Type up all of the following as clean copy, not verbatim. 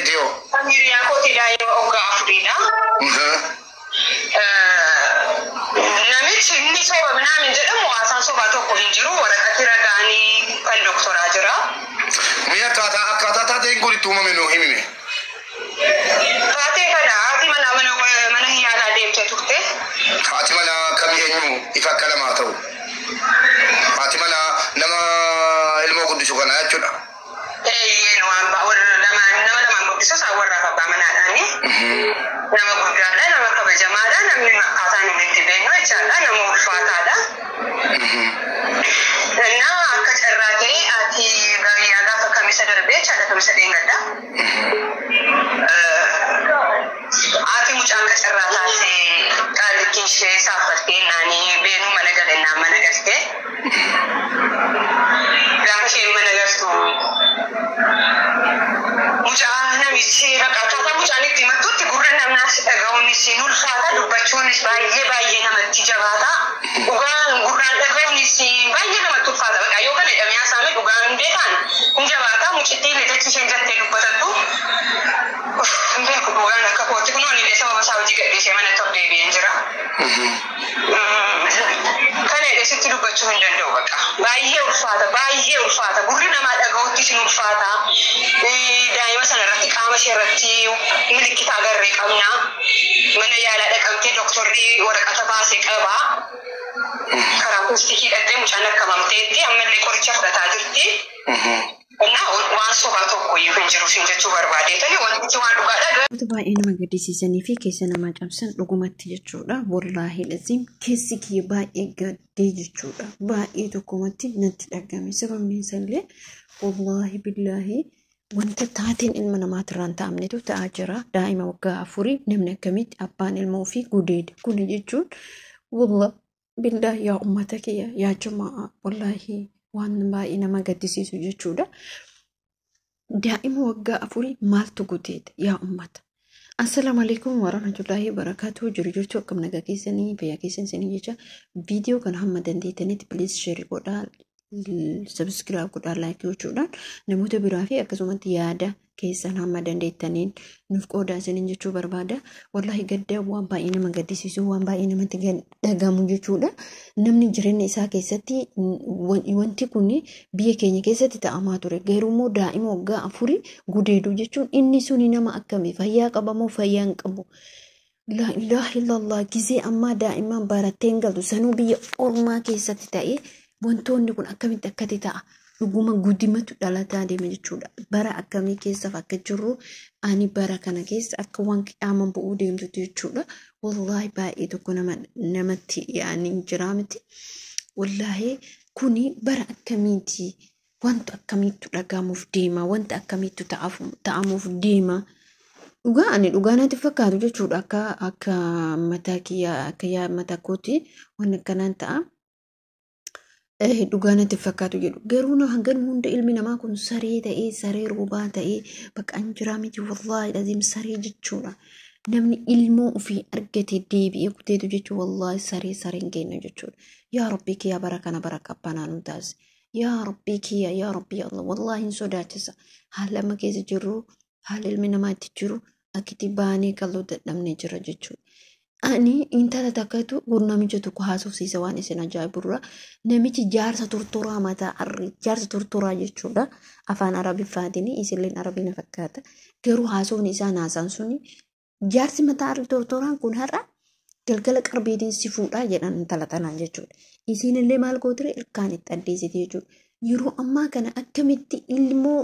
keetio amiriya ko tidai oga afrida namichi inni soba binamin jedhamu asan soba tokko hinjiru waraqati ragaani kan doktora jira miya tata akkata taate guri tumame no himime taate kana ati mana hiyala deemte turte ati mana kam eenyu ifa kalama ta'u ati mana nama ilmo guddisu kana jechuudha no amba wala nama guddisu sa warra fa mana dani nama guddaadha nama kabajamaadha namni akkaataan itti beeknu jechaadha nama ulfaataadha na akka carraa ta'e ati guyyaa gaafa kamisa darbee jechaadha kamisa dheengadda ati mucaan akka carraa taate qaallikin ishee saaffattee naanii beenuu mana galennaan mana galtee gaafa isheen mana galtu mucaa namichi rakkaataa mucaan itti himattutti gurra namnaas dhaga'uunis ulfaata dubbachuunis baay'ee namatti jabaata dhugaan gurraan dhaga'uunis baay'ee namatti ulfaata bakka yoo kana hidhamee haasa'ame dhugaan beekan hin jabaata mucittii leedachi isheen jattee dubbatattu beeku dhugaan akka kootti kun onni sababa isaa hojii gadhiisee manatti ol deebi'een jira kana hidheesitti dubbachuu hin danda'u bakka baay'ee ulfaata gurri namaa dhaga'uutti isin ulfaata daa'ima sana irratti qaama ishee irratti milikkita agarree qabna mana yaalaa dhaqamtee doktorri waraqata baasee qaba karaa kuustii hidhattee mucaan akkamamteetti ammallee qoricha fudhataa jirti እና waan sobaa tokko iyyuu hin jiru siin jechuu barbaadeetani wanti waan dhugaadha baay'ee nama gaddisiisanii fi keessa nama cabsan dhugumatti jechuudha wallaahi laziim keessi kiyya baay'ee gaddee jechuudha baay'ee tokkumatti natti dhagame sababni isaallee wallaahi billaahi wanta taateen ilma namaatirraan ta'amnetu ta'aa jira daa'ima waggaa 4 namni akkamitti abbaan ilmoo fi gudeeda kun jechuun wallaahi billaahi yaa ummata kiyya yaa jamaa wallaahi waan baay'ee nama gaddisiisu jechuudha daa'ima waggaa 4 maaltu gudeeda yaa ummata assalamu alaykum warahmatullahi wabarakatuh jirtu akkam nagaa keessanii fayyaa keessanii jecha viidiyoo kana hamma dandeettanitti please share godhaa subscribe godhaa like gochuudhaan namoota biraa fi akkasumas yaada keessan hamma dandeettaniin nuuf qoodaa isiniin jechuu barbaada wallahi gaddaa waan baay'ee nama gaddisiisu waan baay'ee namatti dhagamu jechuudha namni jireenya isaa keessatti wanti kun biyya keenya keessatti ta'amaa ture garuu daa'ima waggaa 4 gudeedu jechuun inni suni nama akkamii fayyaa qabamoo fayyaa hin qabu la ilaha illallah gizee amma daa'imaan barattee hin galtu sanuu biyya ormaa keessatti ta'ee wantoonni kun akkamitti akkati ta'a dhuguma guddimatu dhalataa deema jechuudha bara akkamii keessaaf akka jirru ani bara kana keessa akka waan qiyaaman bu'uu deemtu jechuudha wallahi baay'ee tokko namatti yaani jira miti wallahi kuni bara akkamiiti wanta akkamiitu dhagamuuf deema wanta akkamiitu ta'amuuf deema dhugaanatti fakkaatu jechuudha akka mataa kiyya akka yaa mataa kooti waan akkanaan ta'a dhugaanatti fakkaatu jedhu garuu hangan hunda ilmi namaa kun saree ta'ee saree roobaa ta'ee bakka anjiraa miti wallahi laziim saree jechuudha namni ilmoo ofii argate deebi'ee kuteetu jechuu wallahi sareen kenna jechuudha yaa rabbii kiyya bara kana bara qabbanaa nu taasise yaa rabbii kiyya yaa rabbii Allah wallahi hin sodaachisa haala amma keessa jirru haala ilmi namaa itti jiru akkitti baanee kalloo dadhabnee jira jechuudha ani intala takkatu gurnamicha tokko haasofsiisa waan isin ajaa'iburra namichi jaarsa tortoraa mataa arri jaarsa tortoraa jechuudha afaan arabiffaatiin isilleen arabiina fakkaata garuu haasofni isaa naasaan suni jaarsi mataa arri tortoraan kun har'a galgala qarbeetiin si fuudhaa jedhan intala tanaan jechuudha isinillee maal gootire ilkaan itti addeessite jechuudha yeroo ammaa kana akkamitti ilmoo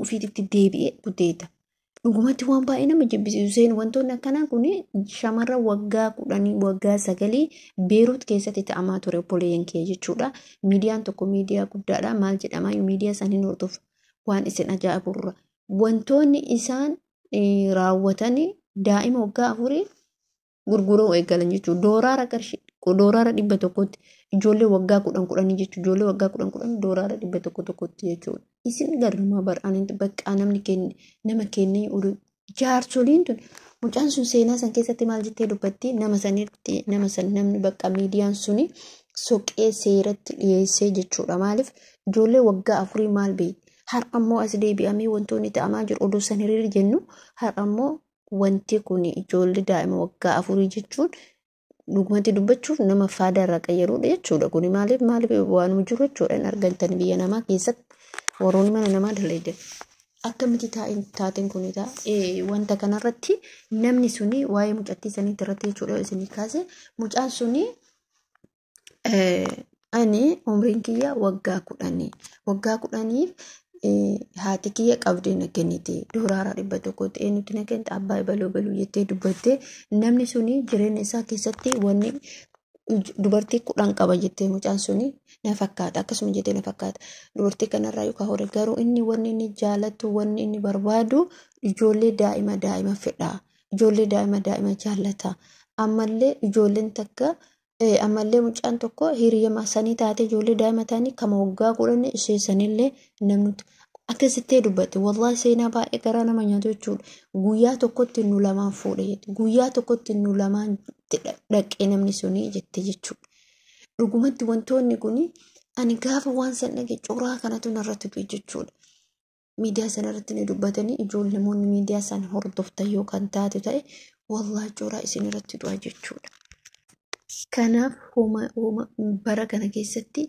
ofiititti deebi'ee gudeeda dhugumatti waan baay'ee nama jibbisiisu seen wantoonni akkanaa kun shamarra waggaa 10 waggaa 9 Beerut keessatti ta'amaa ture obboleeyyan kee jechuudha miidiyaan tokko miidiyaa guddaadha maal jedhama miidiyaa isaanii hordof waan isin ajaa'iburra wantoonni isaan raawwatan daa'ima waggaa 4 gurguruu eegalan jechuudha dooraara 100tti ijoollee waggaa 10 jechuudha ijoollee waggaa 10 dooraara 100tti jechuudha isin garuma bar'anitti bakka namni nama kennee jaarsoliin tun mucaan sun seenaa san keessatti maal jettee dubbatti nama san namni bakka miidiyaan suni soqee seeratti dhiyeessee jechuudha maaliif ijoollee waggaa 4 maal beekti har ammoo as deebi'amee wantoonni ta'amaa jiru oduu san hiriir jennu har ammoo wanti kun ijoollee daa'ima waggaa 4 jechuun dhugumatti dubbachuuf nama faada irraa qayyaruudha jechuudha. Kun maaliif waan jiru jechuudha. In argantan biyya namaa keessatti warroonni mana namaa dalagan. Akkamitti taateen kun wanta kanarratti namni suni waa'ee mucattii sanii irratti jechuudha isinii kaase mucaan suni ani umriin kiyya waggaa 10 waggaa 10 haati kiyya qabdee nagannite dooraara 100 ta'ee nuti nagante abbaa baluu jettee dubbatte namni suni jireenya isaa keessatti wanni dubartii 10 qaba jettee mucaan suni na fakkaata akkasuma jettee na fakkaata dubartii kanarraa yookaan hore garuu inni wanni inni jaalatu wanni inni barbaadu ijoollee daa'ima fedha ijoollee daa'ima jaallata ammallee ijoolleen takka ammallee mucaan tokko hiriyyama sanii taate ijoollee daa'ima ta'anii kama waggaa 10 ishee sanillee namni akkasitti dubbate wallahi seenaa baay'ee garaa nama nyaatu jechuudha guyyaa tokkotti nu lamaan fuudhe guyyaa tokkotti nu lamaan dhaqee namni suni jette jechuudha dhugumatti wantoonni kun ani gaafa waan san dhage coraa kanatu narratti du'e jechuudha miidiyaa sanarratti ni dubbatanii ijoollee moonni miidiyaa san hordoftan yoo kan taate ta'e wallahi coraa isin irratti du'a jechuudha. Kanaaf bara kana keessatti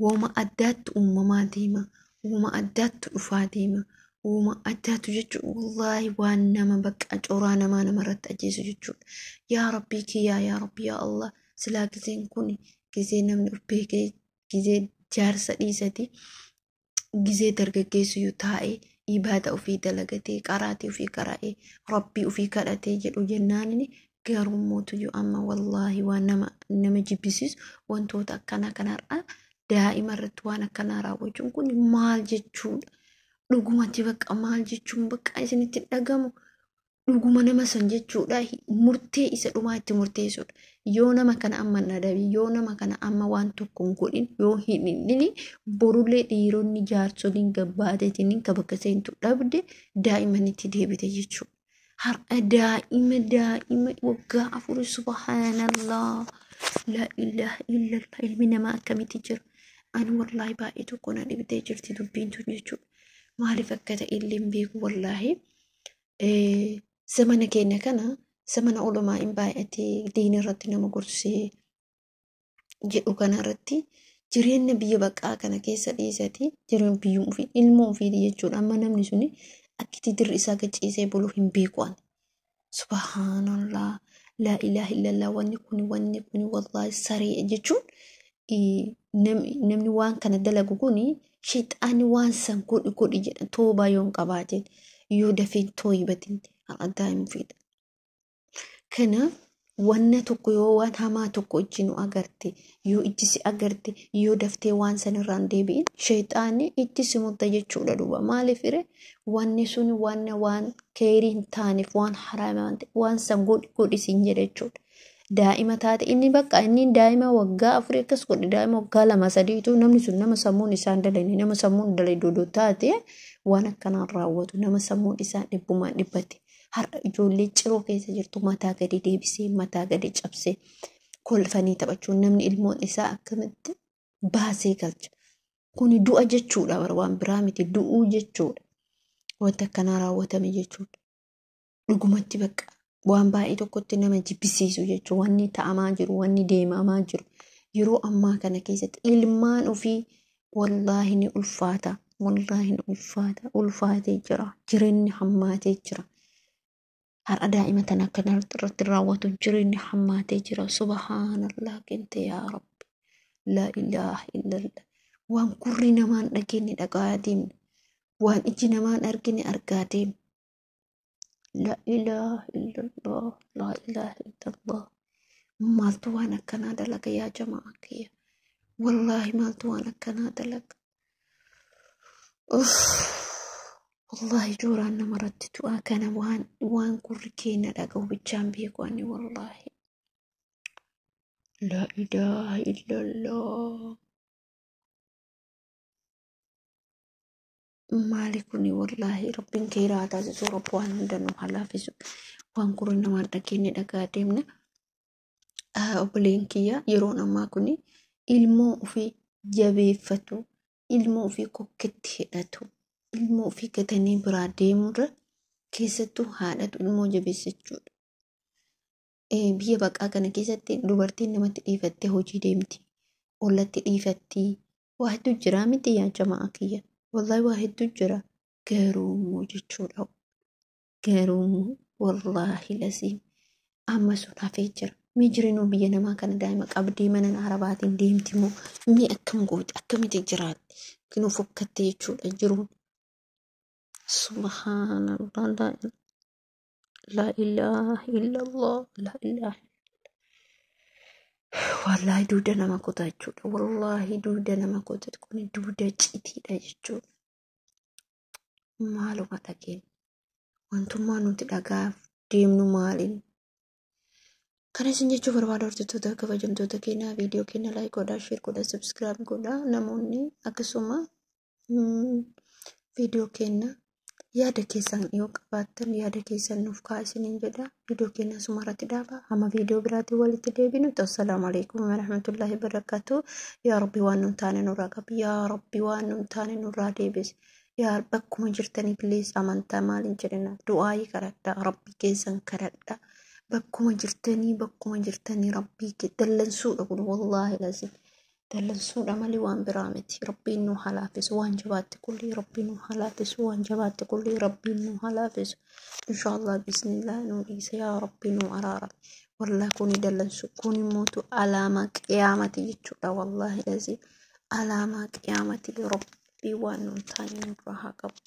wooma addaatti uumamaa deema wooma addaatti dhufaa deema wooma addaatu jechuudha wallahi waan nama bakka coraa namarratti ajjeesu jechuudha. Yaa rabbii kiyyaa yaa rabbii yaa Allah silaa giseen kun gisee namni beekee gisee jaarsa dhiisati gisee dargaggeessu yoo taa'e ibaada ofii dalagatee qaraatii ofii qara'ee rabbii ofii kadhatee jedhu jennaanini garuu mootu amma wallahi waan nama jibbisiisu wantoota akkana kanarraa daa'ima irratti waan akkanaa raawwachuun kun maal jechuudha dhugumatti bakka maal jechuun bakka isinitti dhagamu dhuguma nama san jechuudha murtee isa dhumaa itti murteessudha yoo nama kana amma nadabi yoo nama kana amma waan tokko hin godhin yoo hin hidhini borullee dhiironni jaarsoliin gabbaateetiin ka bakka seentu dhabde daa'imanitti deebite jechuudha. Har'a daa'ima waggaa 4 subhanallah la ilaha illallah ilmi namaa akkamitti jira ani wallahi baay'ee tokko na dhibdee jirti dubbiin tun jechuudha maaliif akka ta'e illee hin beeku wallahi zamana keenya kana zamana ulamaa hin baay'atee diina irratti nama gorsee jedhu kanarratti jireenya biyya baqqaa kana keessa dhiisati jireenya biyyuu ofii ilmoo ofii jechuudha amma namni suni akkitti dirri isaa gachiisee bulu hin beeku subhanallah la ilaha illallah wanni kun wallahi saree jechuun namni waan kana dalagu kun shayxaanni waan san godhi jedha toobaa yoon qabaatin yoo dafeen tooyibatin daa'ima fiidha. Kana wanna tokko yoo waan hamaa tokko ijji nu agarte yoo ijji si agarte yoo daftee waan sanirraan deebi'in shayxaanni itti si mutta jechuudha duuba maaliif wanni sun waan keerii hin taaneef waan haraamaa waan san godhi siin jedha jechuudha. Daa'ima taate inni bakka inni daa'ima waggaa 4 akkas godhe daa'ima waggaa 2-3 namni sun nama sammuun isaan dalani nama sammuun dalai doodoo taate waan akkanaan raawwatu nama sammuun isaan dhibbumaan dhibbate. Har'a ijoollee ciroo keessa jirtu mataa gadi deebisee mataa gadi cabsee kolfanii taphachuun namni ilmoon isaa akkamitti baasee galcha. Kuni du'a jechuudha waan biraa miti du'uu jechuudha. Wanta akkanaa raawwatame jechuudha. Dhugumatti bakka waan baay'ee tokkotti nama jibbisiisu jechuudha. Wanni ta'amaa jiru wanni deemamaa jiru yeroo ammaa kana keessatti ilmaan ofii wallahi ni ulfaata. Wallahi ni ulfaatee jira. Jireenyi hammaatee jira. Har'a daa'ima tana akkanarratti raawwatu jireenyi hammaatee jira subhanallah kente yaa rabbi la ilaha illallah waan gurri namaan dhageenye dhagaa deemna waan iji namaan argine argaa deemna la ilaha illallah maaltu waan akkanaa dalaga yaa jamaa kiyya wallahi maaltu waan akkanaa dalaga والله جوران مرت توا كان وان كوركينا دغو بيچان بيكواني والله لا اله الا الله مالكني والله ربين كيراتا زورو وان دنو حلافز وان كورنا ما دكيني دغا ديمنا اوبلينكيا يرون ما كوني ilmo في جبيفتو ilmo في كوكتي اتو ilmoo ofii gatanii biraa deemurra keessattuu haadhatu ilmoo jabeessa jechuudha. Biyya baqaa kana keessatti dubartiin namatti dhiifattee hojii deemti. Ollatti dhiifatti. Waa hedduu jira miti yaa jamaa kiyya. Wallahi waa hedduu jira. Garuu jechuudha. Garuu wallahi lasiin amma sun hafee jira. Mi jireenya biyya namaa kana daa'ima qabdii mana arabaatiin deemti moo mi akkam gooti akkamitti jiraatti. Kinuu fokkattee jechuudha jiruun. Subhanallah. La ilaha illallah. La ilaha. Wallahi duuda nama kota jechuudha. Wallahi duuda nama kota kun duuda citiidha jechuudha. Maaluma dhageen. Wantummaa nuti dhagaaf deemnu maaliin. Kana isin jechuu barbaada hordoftoota kabajamtoota keenyaa viidiyoo keenya laayik godhaa sheer godhaa sabskiraayib godhaa namoonni akkasuma viidiyoo keenya yaada keessan yoo qabaattan yaada keessan nuuf kaasiniin jedha viidiyoo keenya sumarratti dhaaba amma viidiyoo biraatiin walitti deebinu assalaamu alaykum warahmatullahi wabarakatuh yaa rabbi waan nun taane nurraa qabi yaa rabbi waan nun taane nurraa deebisi yaa rabbi akkuma jirtanii please amantaa maaliin jedhina du'aayii kadhadha rabbi keessan kadhadha bakkuma jirtanii rabbii dallansuudha kun wallahi lazim dallansuudha malee waan biraa miti rabbiin nu halaafisu waan jabaatti kulli rabbiin nu halaafisu waan jabaatti kulli rabbiin nu halaafisu inshallah bismillah nu dhiisa yaa rabbi nu araara wallahi kuni dallansu kuni mootu alaama qiyaamati jechuudha wallahi lazim alaama qiyaamati rabbi waan nu taane nurraa haa qabu